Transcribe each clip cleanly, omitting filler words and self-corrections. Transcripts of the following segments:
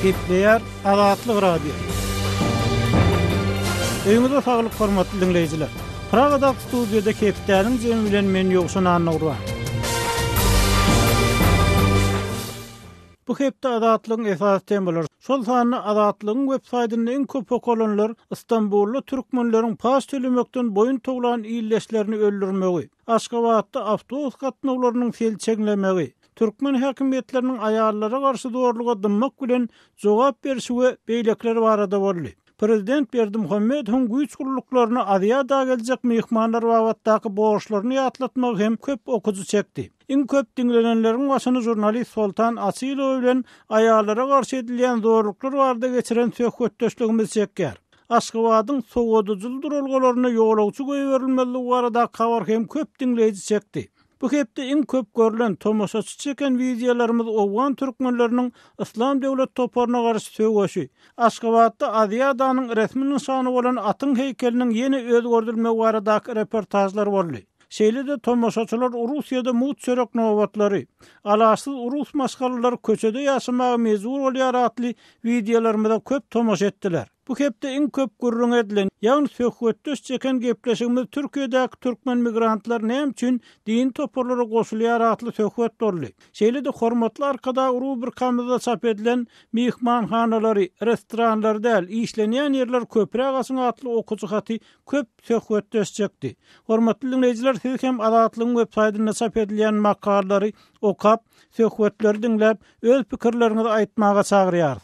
Gepleyer Azatlyk Radio. Öňüňizde saglyk hormatly dinleýijiler. Pragada studiýada Keptäniň jemi bilen men ýoksun anagurwa. Bu hepde Azatlygyň esas temalar. Şol sany Azatlygyň websaýtyny iň köp okulanlar Istanbully türkmenleriň pas tölemekden boyun toglan ýylleşlerini öldürmegi, Aşgabatda awtobus gatnawlarynyň sel çeňlemegi, Türkmen häkimetleriniň aýallara garşy dogrulyga dymmak bilen jogap berişi we beýlekleri barada boldy. Prezident Berdimuhammedowyň güýç guruluklaryny adyada geljek mehmanlar wagtdaky borçlaryny ýatlatmak hem köp okuzy çekdi. Iň köp dinlenenleriň başyny jurnalist Sultan Asylow bilen aýallara garşy edilýän zorluklar barada geçiren söhbetdeşligimiz çekýär. Aşgabatyň sowadyjyl durulgalaryna ýolagçy goýberilmeli barada kabar hem köp dinleýiji çekdi. Bu hepde iň köp görülen tomoşaçy çeken wideolarymyz Owgan türkmenleriniň İslam döwlet toparına garşy söwgeşi. Aşgabatda Adyadanyň resmi nişany bolan atyň heykeliniň ýene özgördirilmegi baradaky reportajlar boldy. Şeýle-de tomoşaçylar Russiýada mut çörek nowatlary, alasyz Rus maşgalary köçede ýaşamagy mezur bolýar atly wideolarymyza köp tomoş etdiler. Bu hepde iň köp gurrun edilen, ýagny söhbetdeş çeken gepleşigimiz Türkiýedäki türkmen migrantlar näme üçin din toparlary goşulýar atly söhbet boldy. Şeýle-de hormatly arkada rubrikymyzda çap edilen mehmanhanalary, restoranlar däl, işlenýän ýerler köprek asyň atly okujy haty köp söhbetdeş çekdi. Hormatly dinleýijiler, siz hem Azatlygyň websaýtyna çap edilen makalary okap, söhbetleri dinläp, öz pikirlerinizi aýtmaga çagyrýar.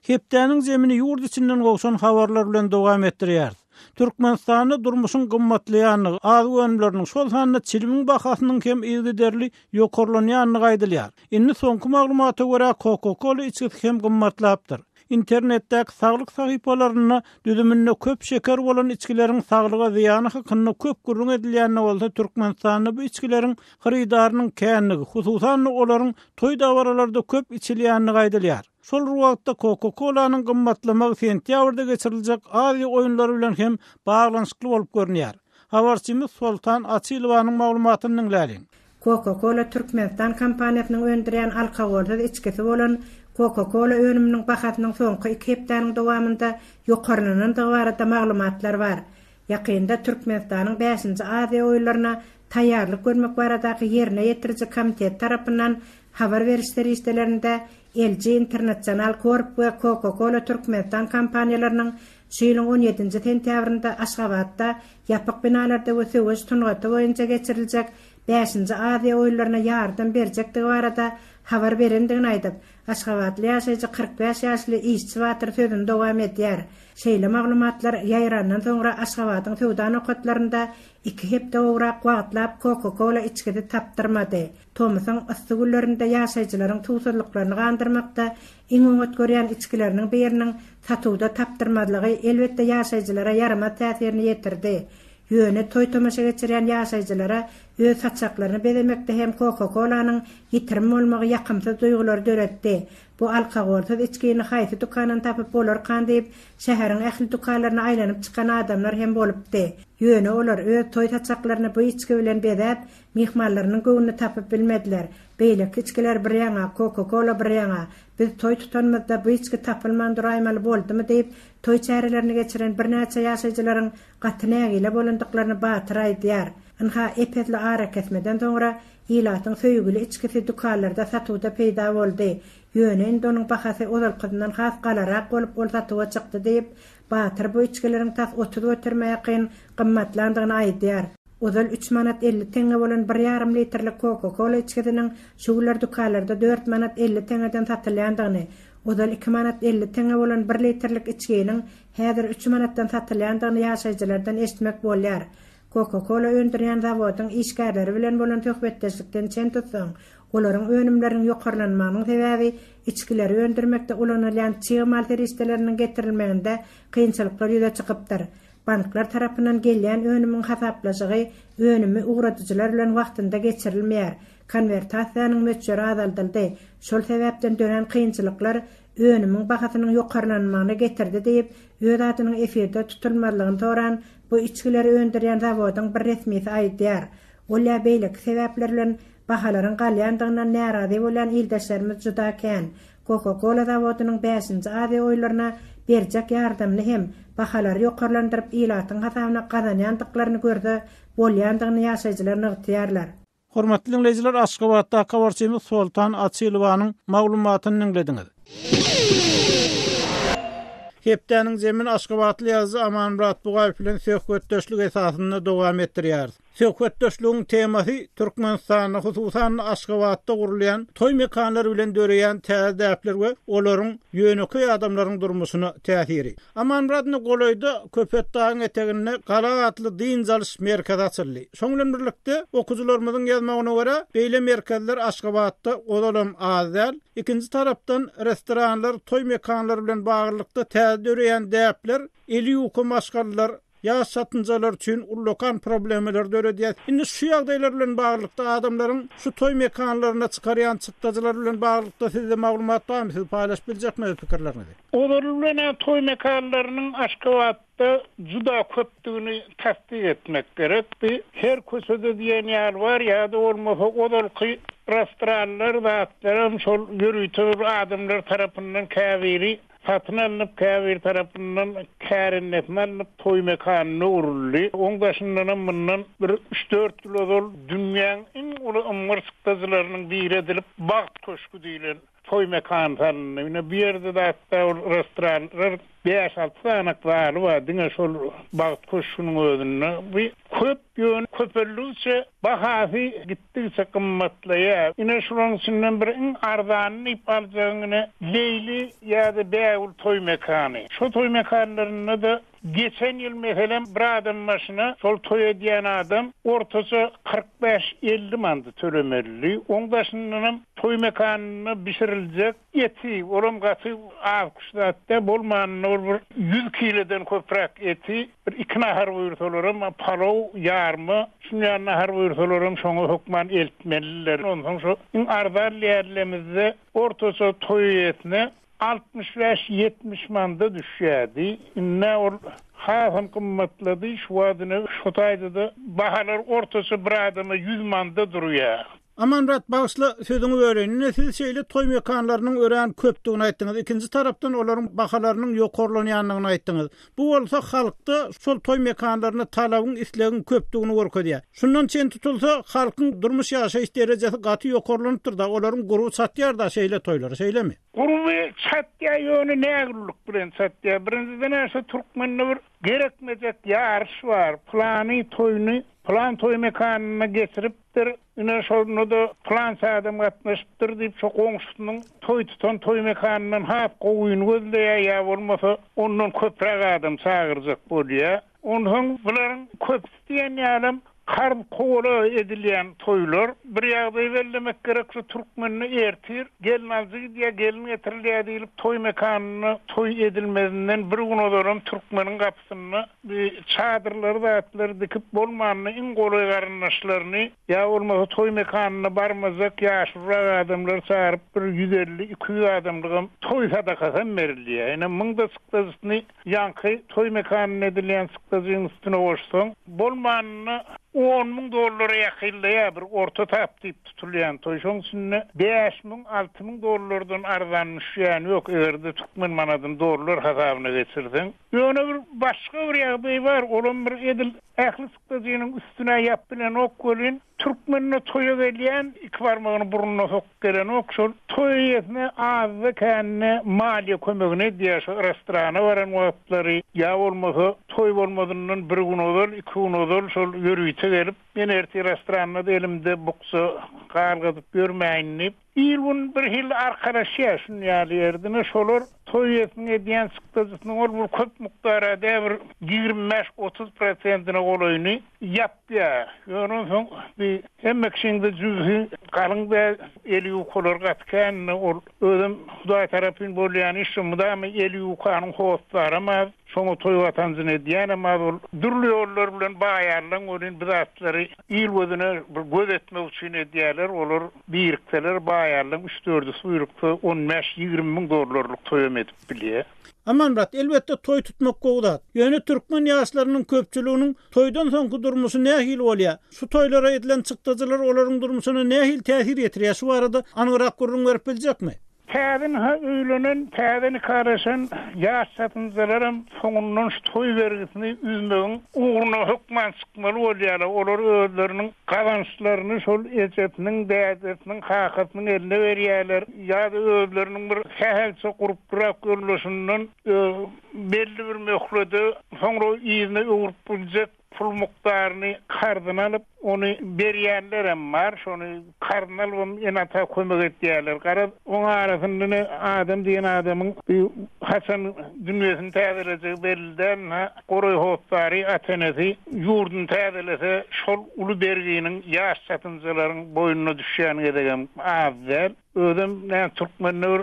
Keptäniň jemini ýurt içinden gowşan habarlar bilen dowam etdirýär. Türkmenistanyň durmuşyň gymmatlaýanyny, az önümleriniň şol sanyna çilimiň bahasynyň hem ýygyderli ýokarlanýanyny gaýdylýar. Indi soňky maglumata görä Coca-Cola içkisi hem gymmatlapdyr. İnternetdäki saglyk sahypalaryna düzüminde köp şeker bolan içkileriň saglyga ziýany hakynda köp gurrun edilýänine bolsa Türkmenistanyň bu içkilerin harydarynyň känligi, hususan olaryň toý dawaralarda köp içilýänini gaýdylýar. Şol wagtda Coca-Colanyň gymmatlamagy sentýabrda geçiriljek Aziýa oýunlary bilen hem baglanşykly bolup görünýär. Habarçymyz Sultan Asylowyň maglumatyny dinläýin. Coca-Cola Türkmenistan kampaniýasynyň öndürýän alkogolsuz içkisi bolan Coca-Cola önüminiň bahasynyň soňky 2 hepdanyň dowamynda ýokarlanyny barada maglumatlar bar. Ýakynda Türkmenistanyň 5-nji Aziýa oýunlaryna taýýarlyk görmek baradaky ýerine ýetirjek komitet tarapyndan habar berişleri işlerinde LG International Corp we Coca-Cola Türkmenistan kampaniýalarynyň şeýleň 17-nji sentýabrynda Aşgabatda ýapyk binalarda we söwüş tungaty boýunça geçiriljek 5-nji Aziýa oýunlaryna ýardam berjektigi barada habar berendigini aýdyp, Aşgabatly ýaşaýjy 45 ýaşly işçi watyr sözünde dowam edýär. Şeýle maglumatlar ýaýrandan soňra Aşgabatyň söwda nokatlarynda 2 hepde owrak wagtlap Coca-Cola içkisi tapdyrmady. Tomysyň ystygullarynda ýaşaýjylaryň tuğsuzlyklaryny gandyrmakda iň öňet görýän içkileriniň biriniň satuwda tapdyrmadlygy elbetde ýaşaýjylara ýarama täsirini ýetirdi. Ýöne toý tomaşa geçirýän ýaşaýjylara öz saçaklaryny bezemekde hem Coca-Colanyň ýitirim bolmagy ýakymsy duýgulary döretdi. Bu alkogolsuz içkini haýsy dukanyň tapyp bolarkan diýip şäheriň ähli dukanlaryna aýlanyp çykan adamlar hem bolupdy. Ýöne olar öz toý saçaklaryny bu içki bilen bezäp mehmanlarynyň göwnüni tapyp bilmediler. Beýleki içkiler bir ýaňa, Coca-Cola bir ýaňa. Biz toý tutanmazda bu içki tapylmandy raýmaly boldymy diýip toý çärelerini geçiren bir näçe ýaşaýjylaryň gatnaýagyla bolandyklaryny batyr aýdýar. Anha epetli ara kesmeden soňra ýylatyň söýgüli içkisi dukanlarda satywda peýda boldy. Ýöne indi onuň bahasy ozalkyndan has galarak bolup ol satywa çykdy diýip batyr bu içkileriň tas 30 götürmäýän gymmatlandygyny aýdýar. Ozal 3 manat 50 teňe bolan 1,5 litrlik Coca-Cola içkisiniň şuwlar dukanlarda 4 manat 50 teňeden satylýandygyny, ozal 2 manat 50 teňe bolan 1 litrlik içkiniň häzir 3 manatdan satylýandygyny ýaşaýjylardan eşitmek bolýar. Coca-Cola öndürýän zawodyň işgärleri bilen bolan töhbetdeşlikden çen tutsaň, olaryň önümleriniň ýokarlanmagynyň sebäbi içkileri öndürmekde ulanylýan çygymal ferişteleriniň getirilmeginde kynçylyklar ýüze çykypdyr. Banklar tarapyndan gelýän önümiň hasaplaşygy önümi ugradyjylar bilen wagtynda geçirilmeýär. Konvertasiýanyň möçleri azaldyldy. Şol sebäpden dönen kynçylyklar önümiň bahasynyň ýokarlanmagyna getirdi diýip öz adynyň efirde tutulmalygyny toran bu içkileri öndürýän zawodyň bir resmisi aýdýar. Ola beýleki sebäpler bilen Bahaların galýandygyndan närazy bolan ildeşlerimiz juda kän. Coca-Cola zawodynyň 5-nji ady oýlaryna berjek ýardamly hem bahalary ýokarlandyryp ilatyň hasabyna gazanýandyklaryny görse, bolýandygyny ýaşaýjylar nygtýarlar. Hormatly dinleýijiler, Aşgabatda habarçymyz Sultan Atylowanyň maglumatyny dinlediňiz. Hepdäniň zemin Aşgabatly ýazy Amanmurat Bugaýew bilen söhbetdeşlik esasyny dowam etdirýär. Söhbetdeşligiň temasy Türkmenistanyň hususan Aşgabatda gurulýan toý mekanlary bilen döreýän täzäpler we olaryň ýöneki adamlaryň durmuşyna täsiri. Amanmuratny golaýda Köpet dagyň eteginde Gala atly din jalys merkezi açyldy. Şoň bilen birlikde okuwçylarymyzyň ýazmagyna görä, beýle merkezler Aşgabatda odalam azal. Ikinji tarapdan restoranlar, toý mekanlary bilen baglykda täze döreýän däpler, eli ýuky maşgallar ya satıncalar üçün ullokan problemler döredýär. Indi şu ýagdaýlar bilen baglykda adamlaryň şu toý mekanlaryna çykarýan çykdagylar bilen baglykda sizde maglumat barmy? Siz paýlaşyp biljekmi pikirlerinizi? Olar bilen toý mekanlarynyň Aşgabatda juda köpdigini tasdik etmek gerek. Her köşede diýen ýer bar, ýa-da bolmasa odalky restoranlar zatlaryň şol ýürüýtür adamlar tarapyndan käbiri satın alınıp käbir tarapyndan kärinletme alınıp toý mekanyny uruldy. Oň başyndan mundan bir 3-4 ýyl ol dünýäň iň uly ymgyrsyklarynyň biri edilip Bagt köşkü diýilen toý mekanlaryny. Ýene bir ýerde de hatda restoranlar 5-6 tane var. Diňe şol Bagt köşküniň özünde bir köp ýön köpellikçe bahasy gitdikçe kymmatlaýar. Ýene şolaryň içinden bir iň arzanyny ipaljagyny Leyli ýa-da Bäwul toý mekany. Şu toý mekanlaryny da geçen ýyl meselem bir adam başyna şol toý edýän adam ortaça 45-50 mandy tölemelli. Oň başyndan toý mekanyny bişiriljek eti, olam gaty awkuşdatda bolmanyny 100 kilodan köprek eti, bir 2 nahar buyursalarym, palaw ýarmy, şuňa nahar buyursalarym şoňa hukman eltmeliler. Ondan şu arzal ýerlerimizde ortaça toý etini 65-70 manda düşýärdi. Ne ol hasan kymmatlady, şu wadyny şu taýda bahalar ortaça bir adama 100 manda durýar. Amanmurat bagyşly sözüňi öwrenine siz şeýle toý mekanlarynyň ören köpdigini aýtdyňyz. Ikinji tarapdan olaryň bahalarynyň ýokarlanýanlygyny aýtdyňyz. Bu bolsa halkda şol toý mekanlaryna talabyň islegiň köpdigini görkezýär. Şundan çen tutulsa halkyň durmuş ýaşaýyş derejesi gaty ýokarlanypdyr da olaryň guruw satýar da şeýle toýlary, şeýlemi? Guruw satýar ýöne nägirlik bilen satýar. Birinciden näse Türkmenler bir gerekmejek ýarş bar. Plany toýuny plan toý mekanyna geçiripdir. Ine şonu da plan adam gatnaşypdyr diýip şu goňşusynyň toý tutan toý mekanynyň hap goýuny gözleýär ýa bolmasa ondan köprek adam çagyrjak bolýar. Onuň bilen köp diýen ýalam karm kola edilýän toýlar bir ýagdaý bellemek gerek şu Türkmenni ertir, gelin aljy diýe gelin getirilýär diýilip toý mekanyny toý edilmezinden bir gün olaram Türkmeniň gapysyny bir çadırlary zatlar dikip bolmanyny iň golay garyndaşlaryny ýa bolmasa toý mekanyna barmazak ýaşyrak adamlar çağırıp bir 150-200 adamlyk toý sadakasy berilýär. Ene munda sıkdasyny ýanky toý mekanyny edilýän sıkdasynyň üstüne goşsaň bolmanyny $10,000 ýakynlaýar bir orta tap diýip tutulýan toý şoň üçin $5,000-6,000 arzanlyş ýany ýok. Egerde Türkmen manadan dollar hasabyna geçirdiň. Ýöne bir başga bir ýagdaý bar. Olam bir edil ähli sıkdasynyň üstüne ýap bilen ok bolyn Türkmenne toýa gelýän iki barmagyny burununa sok gelen ok şol toý etne azzy känne maliýe kömegine diýär şu restorana baran wagtlary ýa bolmasa toý bolmadyndan bir gün ol, 2 gün ol şol ýürüýte gelip men erti restoranda elimde buksa gargadyp görmäýin. İlbun bir hil arkadaşya şunu ýaly şolar toý etni edýän sıkdasynyň ol köp mukdarada bir 25-30%-ni golaýny ýapýar. Ýöne soň bir hemmekşinde jüzü galyňda eli ýokalar gatkan ol özüm Hudaý tarapyn bolýan işimi da eli ýokanyň howstlary ama şoňa toý watancyn edýän ama ol durly ýollar bilen baýarlaň bolýan bizatlary il gözüne bir göz etmek üçin edýärler, olar birikseler baýarlaň 3-4 suýrukda $15-20 miň toýam edip bilýär. Aman elbette toy tutmak gowdat. Ýöne türkmen ýaşlarynyň köpçüliginiň toydan soňky durmuşy nähil bolýar? Şu toylara edilen çykdyjylar olaryň durmuşyna nähil täsir etýär? Şu arada anyrak gurrun berip biljekmi? Täzin öýlenen, täzini karaşan ýaş satynjylarym soňundan şu toy bergisini üzmegiň uğruna hukman çykmaly bolýar. Olar özleriniň kazançlaryny şol ejetiniň, däzetiniň, hakatynyň eline berýärler. Ýa-da özleriniň bir hähelse gurup durak görülüşinden belli bir möhlede soňra ýygyny öwürip biljek pul mukdaryny kardan alıp onu berýärler hem bar. Şonu kardan alıp enata koymak etýärler. Gara oňa arasynda adam diýen adamyň Hasan dünýäsini täzelejek belden gory hopdary atenesi ýurdun täzelese şol uly berginiň ýaş satynjylaryň boýnuna düşýän gedegem awvel ödüm näme türkmenler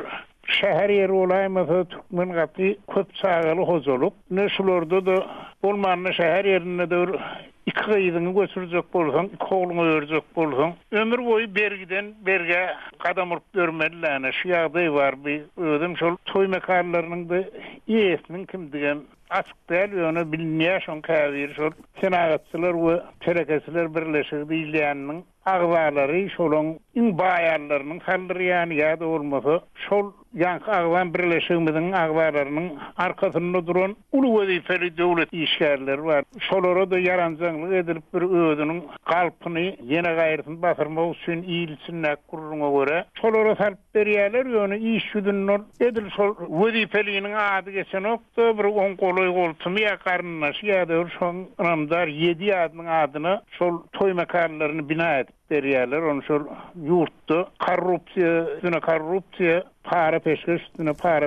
şäher ýeri olaýmasa türkmen gaty köp çagaly hozulup ne şularda da bolmanyny şäher ýerinde de iki gyýdyny götürjek bolsaň, iki ogluny öýrjek bolsaň, ömür boýu bergiden berge gadam urup görmeliler. Şu ýagdaý bar. Ödüm şol toy mekanlarynyň da ýesiniň kimdigen açyk däl, ýöne bilinýär şol käbir şol senagatçylar we terekesiler birleşigi diýilýäniň agzalary şolaň iň baýarlarynyň hallyrýany ýa-da bolmasa şol ýanky agzan birleşigimiziň agzalarynyň arkasynda duran uly wezifeli döwlet işgärleri bar. Şolara da yaranjaklyk edilip bir özüniň galpyny ýene gaýrysyny basyrmak üçin iýilçinlik gurruna görä şolara sarp berýärler, ýöne iş ýüdünler edil şol wezifeliğiniň ady geçenokda bir on goloy goltumy ýakarnaş ýa-da şol namdar 7 ýadynyň adyny şol toy mekanlaryny bina edip berýärler. Onu şol ýurtda korrupsiýa para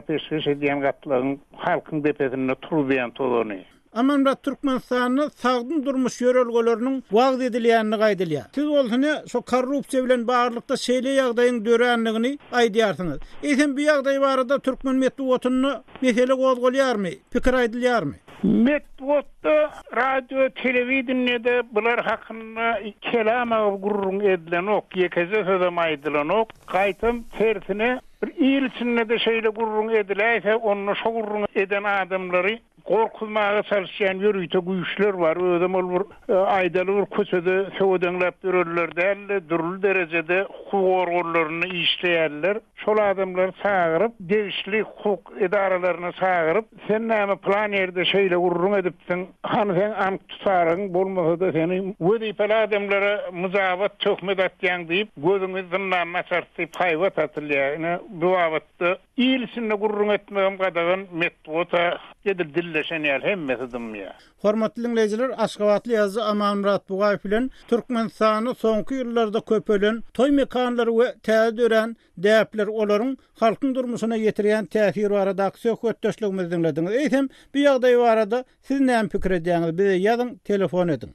peşkeş edýän gatlaryň halkyň depesinde turýan tolany. Aman Türkmenistanyň sagdyn durmuş ýörelgelerini wagt edilýänini gaýdylýar. Siz bolsany şo korrupsiýa bilen baglykda şeýle ýagdaýyň dörenligini aýdýarsyňyz. Eýsem bu ýagdaý barada türkmen medeniýetini mesele gozgolýarmy? Pikir aýdylýarmy? Medeniýetde radio, telewizionyada bular hakynda kelam gurrun edilen ok, ýekeze sözem aýdylan ok, gaýtym tersine bir ýyl de şeýle gurrun ediläse, onu şo gurrun eden adamlary korkulmağa çalışan yürüyte güýçler var. Ödem olur aydaly bir köçede söwdenläp bererler däl, durul derecede hukuk organlaryny işleýärler. Şol adamlar çagyryp, degişli hukuk idaralaryna çagyryp, sen näme plan ýerde şeýle gurrun edipsiň, hany sen ank tutaryň bolmasa da seni wezifeli adamlara muzabat töhmet atýan diýip, gözüňi zyndan maçartyp haýwat atylýar. Bu wagtda ýylsyna gurrun etmegem gadagan metwota gedildilleşen ýer hemmesi dymýar. Hormatly dinleýijiler, Aşgabatly ýazgy Amanmurat Bugaýew bilen Türkmenistany soňky ýyllarda köpelen toy mekanlary we täze dören däpler olaryň halkyň durmuşyna ýetirýän täsiri barada söhbetdeşligimizi dinlediňiz. Eýsem, bu ýagdaý barada siz näme pikir edýäňiz? Bize ýazyň, telefon edin.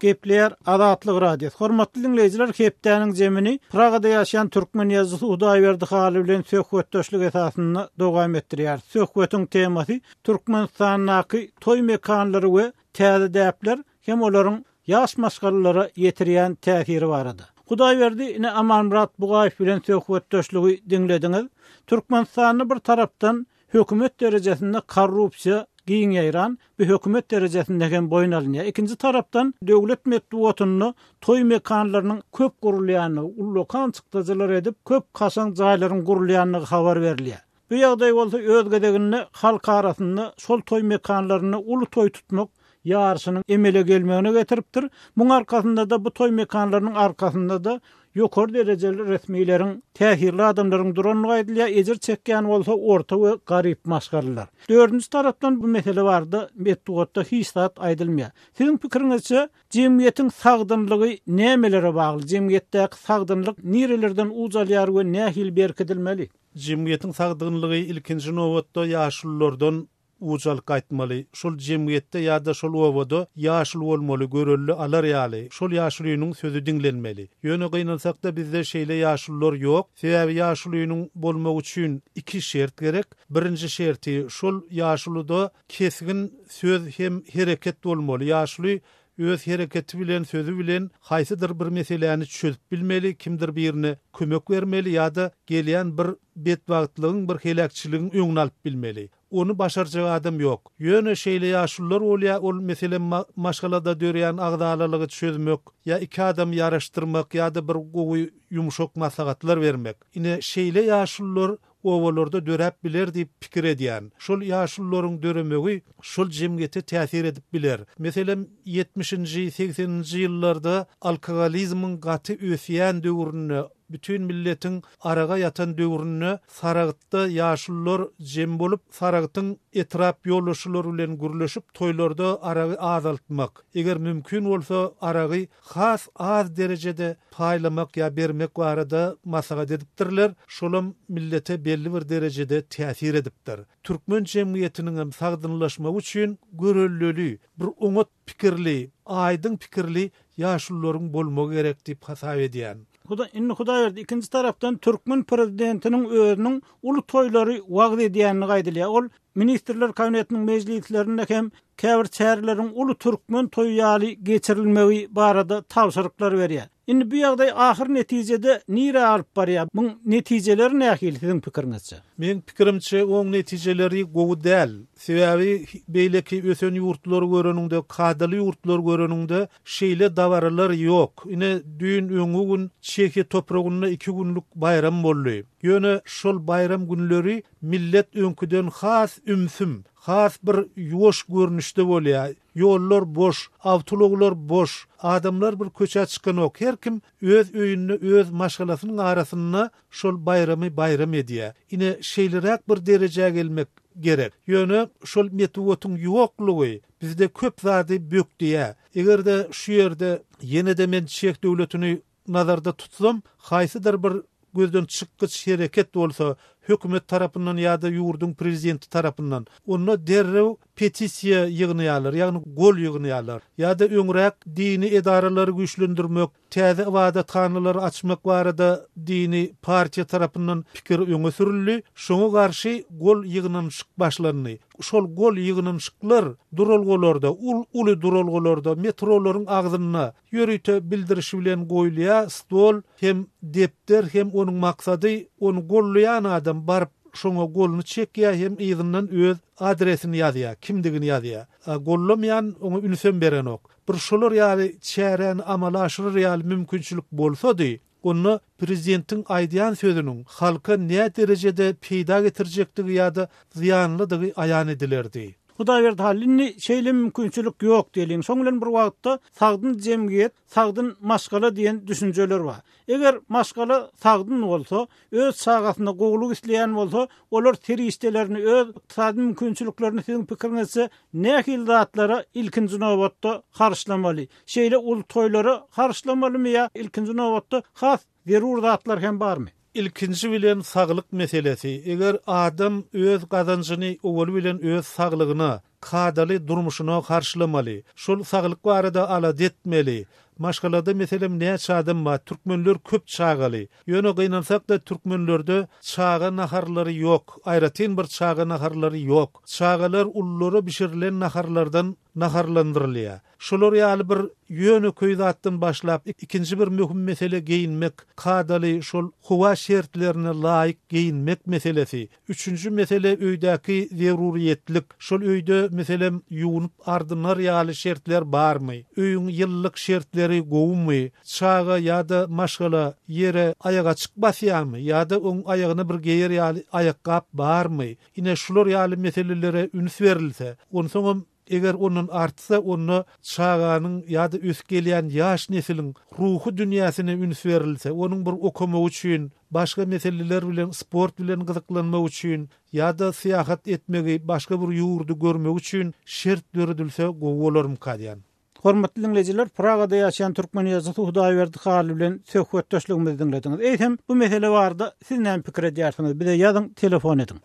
Gepler Adatlyk Radio. Hormatly dinleýijiler, hepdäniň jemini Pragada ýaşaýan türkmen ýazgysy Hudaýberdi Haly bilen söhbetdeşlik esasyny dowam etdirýär. Söhbetiň temasy Türkmenistanyň toy mekanlary we täze däpler hem olaryň ýaş maşgallara ýetirýän täsiri barada. Hudaýberdi ine Amanmurat Bugaýew bilen söhbetdeşligi dinlediňiz. Türkmenistanyň bir tarapdan hökümet derejesinde korrupsiýa giň ýaýran we hökümet derejesinde hem boyun alynýar. Ikinji tarapdan döwlet medeniýetini toy mekanlarynyň köp gurulýany, ullukan çykdyjylar edip köp kaçan jaýlaryň gurulýanyny habar berilýär. Bu ýagdaý bolsa öz gedegini halk arasynda şol toy mekanlaryny uly toy tutmak ýarşynyň emele gelmegine getiripdir. Muň arkasynda da bu toy mekanlarynyň arkasynda da ýokary derejeli resmiýleriň täsirli adamlaryň duranyny gaýdylýar, ejir çekýän bolsa orta we garyp maşgarlar. Dördüncü tarapdan bu mesele bardy, medeniýetde hiçzat aýdylmaýar. Siziň pikiriňizçe jemgyýetiň sagdynlygy nämelere bagly? Jemgyýetdäki sagdynlyk nirelerden uzalýar we nähil berkidilmeli? Jemgyýetiň sagdynlygy ilkinji nowatda ýaşullardan ucal gaýtmaly. Şol jemgyýetde ýa-da şol owada ýaşul bolmaly, görelli alar ýaly. Şol ýaşulynyň sözü dinlenmeli. Ýöne gynalsakda bizde şeýle ýaşullar ýok. Sebäbi ýaşulynyň bolmagy üçin iki şert gerek. Birinji şerti şol ýaşulyda kesgin söz hem hereket bolmaly. Ýaşuly öz hereketi bilen, sözü bilen haýsydyr bir meseleni çözüp bilmeli, kimdir birini kömek vermeli ýa-da gelýän bir betbagtlygyň, bir helakçylygyň öňüni alyp bilmeli. Onu başarjak adam yok. Ýöne şeýle ýaşullar bolýa, ol meselen maşgalada döreýän agdalalygy çözmek, ýa iki adam ýaraşdyrmak ýa-da bir gowy ýumşak maslahatlar vermek. Ine şeýle ýaşullar owalarda döräp biler diýip pikir edýän. Şol ýaşullaryň döremegi şol jemgyýete täsir edip biler. Meselen 70-nji 80-nji ýyllarda alkoholizmiň gaty ösýän döwrüne, bütün milletin araga yatan döwrüne Saragtda ýaşullar jem bolup Saragtyň etrap ýollaşylary bilen gürleşip toýlarda aragy azaltmak. Eger mümkin bolsa aragy has az derejede paýlamak ýa bermek barada maslahat edipdirler. Şolam millete belli bir derejede täsir edipdir. Türkmen jemgyýetiniň hem sagdynlaşmagy üçin görellüli, bir oňat pikirli, aýdyň pikirli ýaşullaryň bolmagy gerek diýip hasap edýän. Hudaýerdi ikinji tarapdan Türkmen prezidentiniň özüniň uly toýlary wagt edýänini gaýdylýar. Ol ministrler kabinetiniň mejlislerinde hem käbir çärleriň uly Türkmen toýýaly geçirilmegi barada tawsyryklar berýär. Indi bu ýagdaý ahyr netijede nire alyp barýar? Bu netijeleri nähili siziň pikiriňizçe? Men pikirimçe oň netijeleri gowy däl. Sebäbi beýleki ösen ýurtlar göreninde, kadaly ýurtlar göreninde şeýle dawaralar ýok. Ine düýün öňü gün Çekiýe topragynda 2 günlük bayram boldy. Ýöne şol bayram günleri millet öňküden has ümsüm, has bir ýoş görnüşde bolýar. Ýollar boş, awtologlar boş, adamlar bir köçe çykan ok. Her kim öz öýünde, öz maşgalasynyň arasyna şol bayramy bayram edýär. Ine şeýlerek bir derejäge gelmek gerek. Ýöne şol metwotyň ýoklugy bizde köp zady bökdiýär. Egerde şu ýerde ýene-de men Çek döwletini nazarda tutsam, haýsydyr bir gözden çykgyç hereket bolsa, hökümet tarapyndan ýa-da ýurdun prezidenti tarapyndan onu derrew petisiýa ýygnaýarlar, ýagny gol ýygnaýarlar. Ýa-da öňrek dini edaralary güýçlendirmek, täze ibadathanalary açmak barada dini partiýa tarapyndan pikir öňe sürildi. Şoňa garşy gol ýygnanyşyk başlandy. Şol gol ýygnanyşyklar duralgolarda, uly duralgolarda, metrolaryň agzyna ýörüte bildirişi bilen goýulýar, stol hem depter hem onuň maksady onu gollayan adam barıp şoňa golunu çekýär hem ýygynyň öz adresini ýazýar, kimdigini ýazýar. Gollamayan oňa ünsem beren ok. Bir şolar ýaly çären amala aşyryr ýaly mümkinçilik bolsady, onu prezidentiň aýdýan sözüniň halka näme derejede peýda getirjekdigi ýa-da ziyanlydygy aýan edilerdi. Hudaýerdi halini şeýle mümkinçilik ýok diýelim. Soň bilen bir wagtda sagdyn jemgyýet, sagdyn maşgala diýen düşünjeler bar. Eger maşgala sagdyn bolsa, öz sagatyna gowluk isleýän bolsa, olar teristelerini öz sagdyn mümkinçiliklerini siziň pikiriňizçe nähili zatlara ilkinji nowatda karşılamaly? Şeýle ul toýlara karşılamalymy ýa ilkinji nowatda has zerur zatlar hem barmy? İlkinci bilen saglyk meselesi. Eger adam öz gazanjyny owaly bilen öz saglygyna, kadaly durmuşyna karşılamaly. Şol saglyk barada alad etmeli. Maşgalada meselem näçe adam bar? Türkmenler köp çagaly. Ýöne gynansak da türkmenlerde çaga naharlary ýok. Aýratyn bir çaga naharlary ýok. Çagalar ullary bişirilen naharlardan naharlandyrylýar. Şolar ýaly bir ýöne köýdatdan başlap ikinji bir möhüm mesele giyinmek, kadaly şol howa şertlerine laýyk giyinmek meselesi. Üçüncü mesele öýdäki zeruriýetlik. Şol öýde meselem ýuwunup ardynar ýaly şertler barmy? Öýüň ýyllyk şertleri gowmy? Çaga ýa-da maşgala ýere ayaga çykmasýarmy? Ýa-da oň ayagyna bir geýer ýaly ayakkap barmy? Ine şolar ýaly meselelere üns berilse, onsoň eger onun artsa onu çağanyň ýa-da ösgelýän ýaş nesiliň ruhy dünýäsine üns berilse, onun bir okumak üçin, başga meseleler bilen, sport bilen gyzyklanmak üçin ýa-da syýahat etmegi, başga bir ýurdu görmek üçin şert döredilse gowy bolarmy kadýan. Hormatly dinleyijiler, Pragada ýaşaýan türkmen ýazgysy Hudaýberdi Haly bilen söhbetdeşligimizi dinlediňiz. Eýsem bu mesele barada siz näme pikir edýärsiňiz? Bize ýazyň, telefon ediň.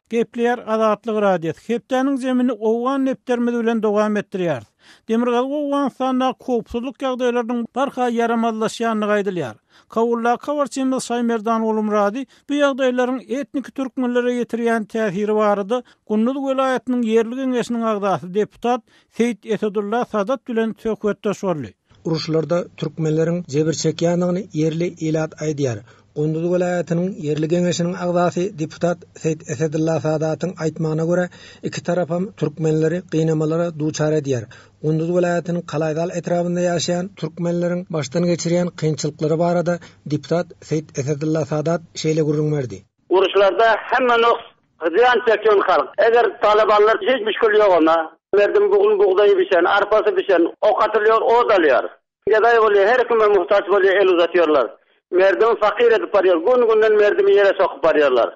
Gepleyer Azatlyk radiosu. Hepdeniň zemini owgan neptermedi bilen dowam etdirýär. Demirgal Owganstanda köpsüzlük ýagdaýlarynyň barha yaramazlaşýanyny gaýdylýar. Kawulla kawarçymyz Saýmerdan Ulumrady bu ýagdaýlaryň etnik türkmenlere ýetirýän täsiri barada Günnüz welaýatynyň ýerli geňeşiniň agdasy deputat Seyit Esedullah Sadat bilen söhbetde sorly. Uruşlarda türkmenleriň jebir çekýändigini ýerli elat aýdýar. Gündüz welaýatynyň ýerli geňeşiniň agdasy deputat Seyit Esedullah Sadatyň aýtmagyna görä, iki tarapam türkmenleri gynamalara duçar edýär. Gündüz welaýatynyň Kalaýdal etrafynda ýaşaýan türkmenleriň başdan geçirýän kynçylyklary barada deputat Seyit Esedullah Sadat şeýle gurrun berdi. Uruşlarda hemme nok ziyan çekýän halk. Eger talibanlar hiç müşkül ýok ona, merdim bugün buğdayı biçen, arpası biçen, ok atylýar, o dalýar. Geday bolýar, her kime muhtaç bolýar, el uzatýarlar. Merdim fakir edip barýar. Gün-günden merdimi ýere sokup barýarlar.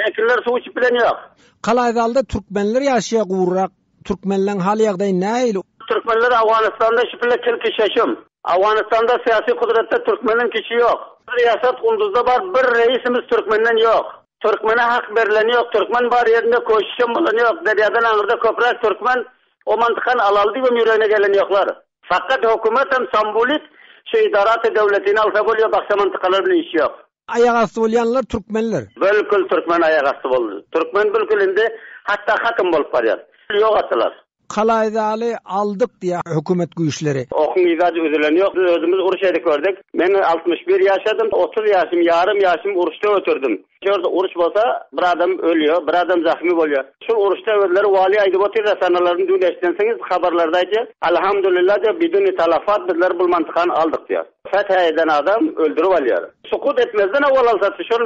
Ekiller suw içip bilen ýok. Kalaýdalda türkmenler ýaşaýar gurrak. Türkmenlerin hali ýagdaýy näil? Türkmenler Awganystanda şipile kelki şaşım. Awganystanda siyasi kudretde Türkmenin kişi ýok. Riyasat Gündüzde bar, bir reisimiz Türkmenden ýok. Türkmene hak berilen ýok. Türkmen bar ýerinde köşüşüm bolan ýok. Derýadan aňyrda köprak Türkmen o mantykan alaldy we ýüregine gelen ýoklar. Fakat hökümet hem sambolik şu idarat devletini alsa bolýar, başga mantykalar bilen iş ýok. Aýak asty bolýanlar türkmenler. Bölkül Türkmen aýak asty boldy. Türkmen bölkülinde hatta hakim bolup barýar. Ýok atlar. Kalaýdaly aldyk diýä hökümet güýçleri. Okun ýazy üzülen ýok. Özümiz uruş edip gördük. Men 61 ýaşadym, 30 ýaşym, ýarym ýaşym uruşda ötürdüm. Şurada uruş bolsa bir adam ölüyor, bir adam zahmi bolýar. Şu uruşda öwelleri wali aýdyp otyr sanalaryny dün eşitdensiňiz habarlarda aýdy. Alhamdulillah diýip biduni talafat bizler bu mantykany aldyk diýär. Fetha eden adam öldürüp alýar. Sukut etmezden awal alsa şu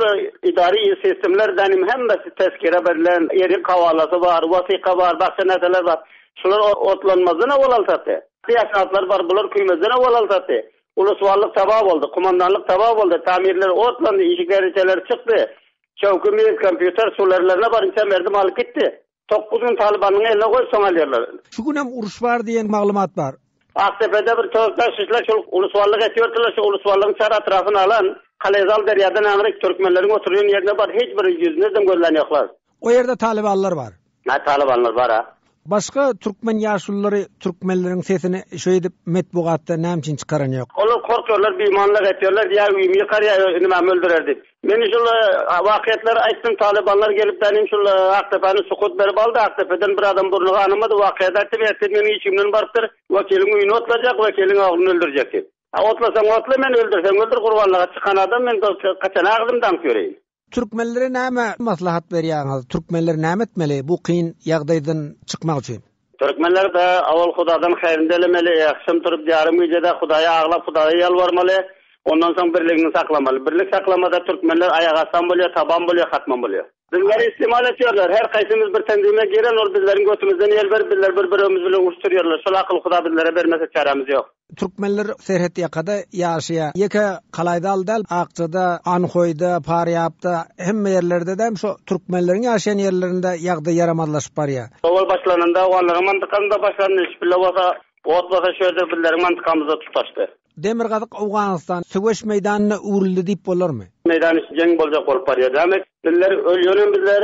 idari sistemlerden hemmesi tezkire berilen, ýeri kawalasy bar, wasyka bar, başga näseler bar. Şular otlanmazdan awal alsatdy. Siyasatlar bar, bular küýmezden awal alsatdy. Uluswarlyk tabaa boldy, kumandanlyk tabaa boldy, tamirler otlandy, işikler içeler çykdy. Çöwkümiz, kompýuter sularlaryna barynça merdim alyp gitdi. 9 gün Talibanyň eline goýsaň alýarlar. Şu gün hem uruş bar diýen maglumat bar. Aktepe'de bir tövkler şişler şu uluswarlyk etýärdiler, şu uluswarlygyň çar atrafyny alan, Kalaýdal derýadan aňyryk türkmenleriň oturýan ýerine bar, hiç bir ýüzünden gözlenýärler. O ýerde talibanlar bar. Ha, talibanlar bar ha. Başka türkmen ýaşullary türkmenleriň sesini şo edip metbugatda näme çykaran ýok. Olar korkýarlar, biýmanlyk etýärler, ýa üými ýykar ýa nima öldürerdi. Men şu wakyatlar aýtdym, talibanlar gelip benim şu Aktepe'ni sukut berip aldy. Aktepe'den bir adam burnuga anymady, wakyat aýtdy, meni içimden bardyr, wakiliň üýüne otlajak, wakiliň aglyny öldürjek diýip. Otlasaň otla, men öldürseň öldür, gurbanlyga çykan adam men kaçan agdymdan göreyim. Türkmenlere näme maslahat berýäňiz? Türkmenler näme etmeli bu kyn ýagdaýdan çykmak üçin? Türkmenler de awal Hudadan haýrynda elemeli, ýakşym turup ýarym gecede Hudaýa aglap, Hudaýa ýalbarmaly, ondan soň birligini saklamaly. Birlik saklamada Türkmenler aýak astan bolýar, taban bolýar, hatman bolýar. Bizler istimal etýärler, her kaýsymyz bir tendime giren, ol bizleriň götümizden ýel berip, bizler bir-birimiz bilen uruşturýarlar. Şol akyl Huda bizlere bermese çaramiz ýok. Türkmenler serhet ýakada ýaşaýar. Ýeke Kalaýdalda, Akçada, Anhoýda, Paryapda, hemme ýerlerde de şu türkmenleriň ýaşaýan ýerlerinde ýagdaý yaramazlaşyp barýar. Owal başlananda oňlaryň mantykanda başlandy, hiç bile bolsa, otbasa şöýde bizleriň mantykamyzda tutaşdy. Demirgazyk Awganystan söwüş meýdanyna urildi diýip bolarmy? Meýdany jeň boljak bolup barýar. Demek bizler ölýän bizler,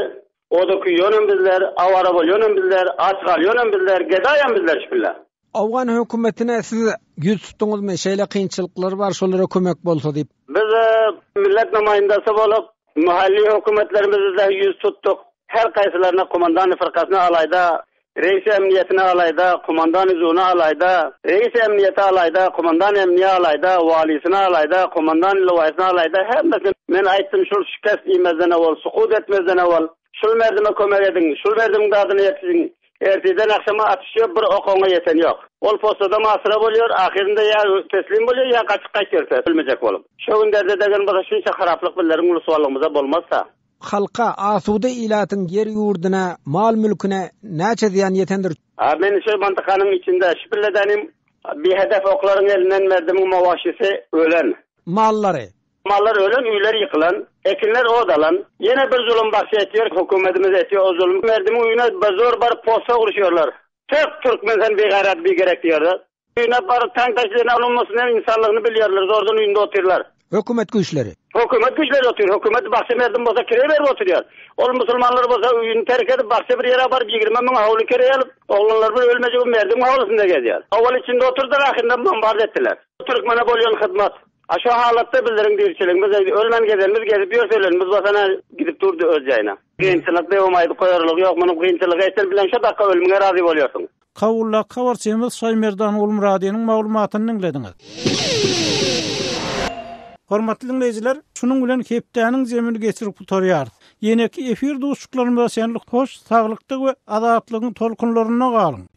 odaky ýönüm bizler, awara bolýan bizler, açgal ýönüm bizler, gedaýan bizler şüpillä. Awgan hökümetine siz ýüz tutduňyzmy? Şeýle kynçylyklar bar, şolara kömek bolsa diýip. Biz millet namaýyndasy bolup, mahalli hökümetlerimizde ýüz tutduk. Her kaýsylaryna komandan firkasyna alayda, reis emniyetine alayda, komandan üzüne alayda, reis emniyete alayda, komandan emniye alayda, valisine alayda, komandan ilvaysine alayda, hemmesi men aýtdym şol şikast iýmezden awal, sukut etmezden awal, şol merdime kömek edin, şol merdimin adyny ýetsin. Erteden akşama atışıyor, bir okoňa ýeten ýok. Ol postada masra bolýar, ahirinde ýa teslim bolýar, ýa kaçyp gaýtyrsa, bilmejek bolup. Şu günderde degen bir şunça haraplyk birleriň uluswarlygymyza bolmazsa, halka asuda ilatyň yer ýurduna, mal mülküne näçe ziýan ýetendir? Men şu mantykanyň içinde şüpilledenim, bir hedef oklaryň elinden merdimin mawaşysy ölen. Mallar ölen, üýler ýykylan, ekinler odalan. Yine bir zulüm başy etýär, hökümetimiz etýär, o zulüm merdimin üýüne bazor bar posta uruşýarlar. Tek türkmen sen begarat bir gerek diýerler. Üýüne bar taň taşlaryny alınmasyny insanlygyny bilýärler, zordan üýünde oturýarlar. Hökümet güýçleri. Hökümet güçleri oturuyor. Hökümet bahçe merdim bolsa kire berip oturuyor. Ol musulmanlar bolsa üýüni terk edip bahçe bir ýere barıp 20 000 howly kire alıp oğlanlar bir ölmejek merdim howlusynda gezýär. Awal içinde oturdular, ahyrda bombard etdiler. Türkmene bolýan hyzmat. Aşo halatda bildirin diýişligimiz ölmen gezerimiz gezip ýörselerimiz basana gidip durdy öz ýaýyna. Kynçylyk dewamaýdy, koýarlyk ýok, muny kynçylygy etsen bilen şu dakika ölümge razy bolýarsyň. Kawulla Kawarçymyz Şaýmerdan Ulmuradynyň maglumatyny dinlediňiz. Hormatly dinleyijiler, şunun bilen hepdäniň zemini geçirip tutarýar. Ýene-ki efir duşuklarymyza senlik hoş, saglykdyk we azatlygyň tolkunlaryna galyň.